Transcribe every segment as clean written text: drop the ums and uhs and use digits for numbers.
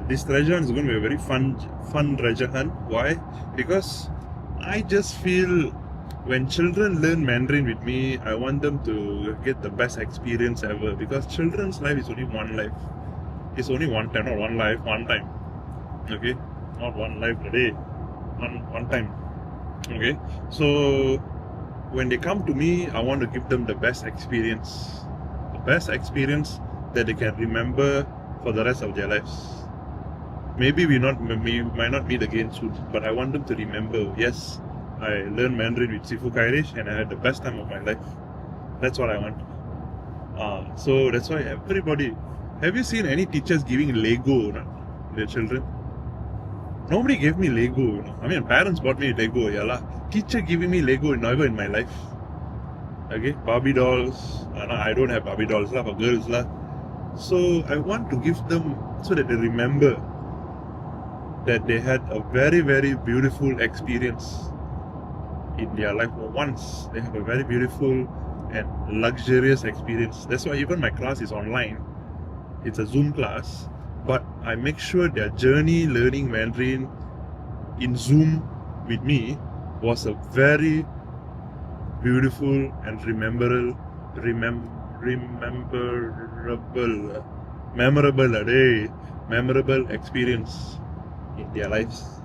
this treasure hunt is going to be a very fun treasure hunt. Why? Because I just feel when children learn Mandarin with me, I want them to get the best experience ever. Because children's life is only one life. It's only one time, not one life, one time. Okay, not one life a day, one time. Okay, so when they come to me, I want to give them the best experience that they can remember for the rest of their lives. Maybe we might not meet again soon, but I want them to remember, yes, I learned Mandarin with Sifu Kairesh and I had the best time of my life. That's what I want. So that's why everybody, have you seen any teachers giving Lego to their children? Nobody gave me Lego. I mean, parents bought me Lego. Yeah, teacher giving me Lego never in my life. Okay, Barbie dolls. I don't have Barbie dolls for girls. So I want to give them so that they remember that they had a very, very beautiful experience in their life. Once they have a very beautiful and luxurious experience. That's why even my class is online. It's a Zoom class. But I make sure their journey learning Mandarin in Zoom with me was a very beautiful and memorable experience in their lives.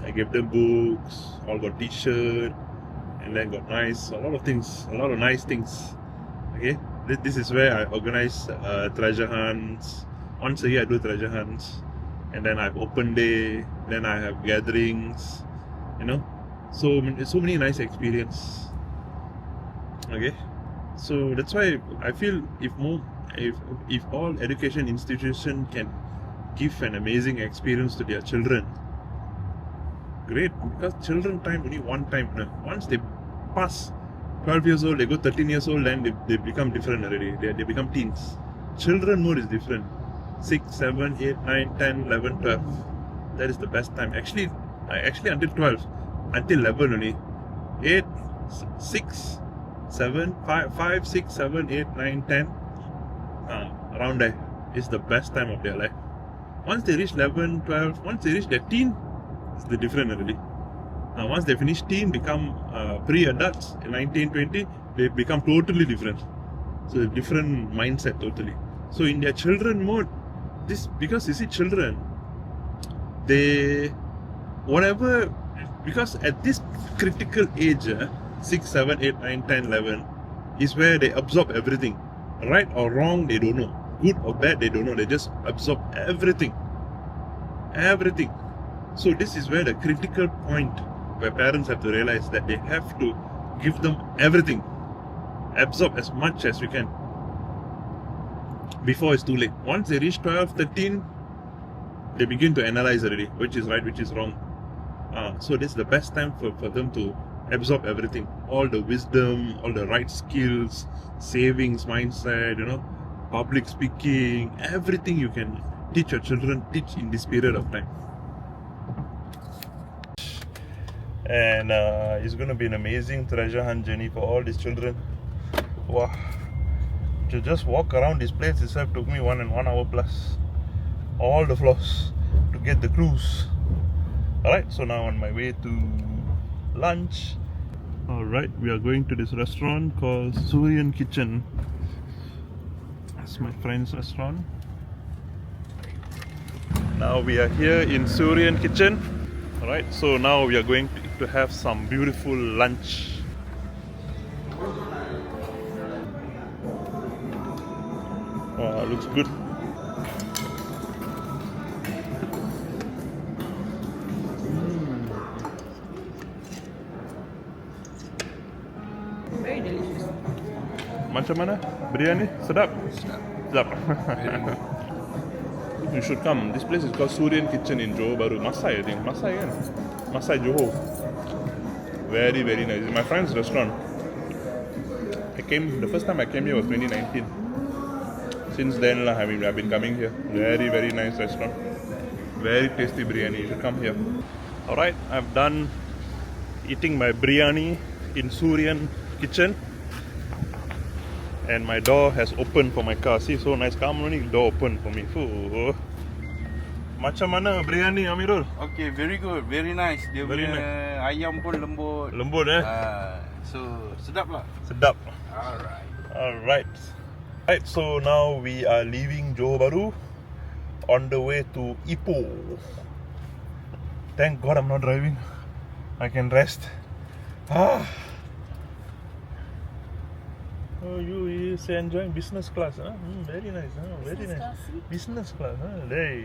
I gave them books, all got t-shirt, and then got a lot of nice things. Okay, this is where I organize treasure hunts. Once a year I do treasure hunts, and then I have open day, then I have gatherings, so many nice experience. Okay, so that's why I feel if all education institutions can give an amazing experience to their children, great, because children time only one time. Once they pass 12 years old, they go 13 years old, then they become different already. They become teens. Children mode is different. 6, 7, 8, 9, 10, 11, 12. That is the best time. Actually until 12. Until 11 only. 8, 6, 7, 5, 6, 7, 8, 9, 10. Around there is the best time of their life. Once they reach 11, 12, once they reach their teen, it's the different already. Once they finish teen, become pre-adults, 19, 20, they become totally different. So different mindset totally. So in their children mode, because you see children, because at this critical age, 6, 7, 8, 9, 10, 11, is where they absorb everything. Right or wrong, they don't know. Good or bad, they don't know. They just absorb everything. Everything. So this is where the critical point where parents have to realize that they have to give them everything. Absorb as much as we can before it's too late. Once they reach 12, 13, they begin to analyze already, which is right, which is wrong. So this is the best time for them to absorb everything. All the wisdom, all the right skills, savings mindset, public speaking, everything you can teach your children, teach in this period of time. And it's going to be an amazing treasure hunt journey for all these children. Wow. To just walk around this place itself took me 1 hour plus. All the floors to get the clues. Alright, so now on my way to lunch. Alright, we are going to this restaurant called Surian Kitchen. That's my friend's restaurant. Now we are here in Surian Kitchen. Alright, so now we are going to have some beautiful lunch. Wow, looks good. Very delicious. Macam mana? Biryani? Sedap? Sedap. You should come. This place is called Surian Kitchen in Johor Bahru. Masai, I think. Masai kan? Masai Johor. Very, very nice. It's my friend's restaurant. The first time I came here was 2019. Since then, I've been coming here. Very, very nice restaurant. Very tasty biryani. You should come here. Alright, I've done eating my biryani in Surian Kitchen. And my door has opened for my car. See, so nice. Come on, door open for me. Ooh. Macam mana biryani Amirul? Okay, very good, very nice. Dia Very punya ayam pun lembut. Lembut So sedap lah. Sedap. Alright. Alright, so now we are leaving Johor Bahru on the way to Ipoh. Thank God I'm not driving. I can rest. Oh, you is enjoying business class, huh? Very nice, huh? Very nice. Business class, huh? Day.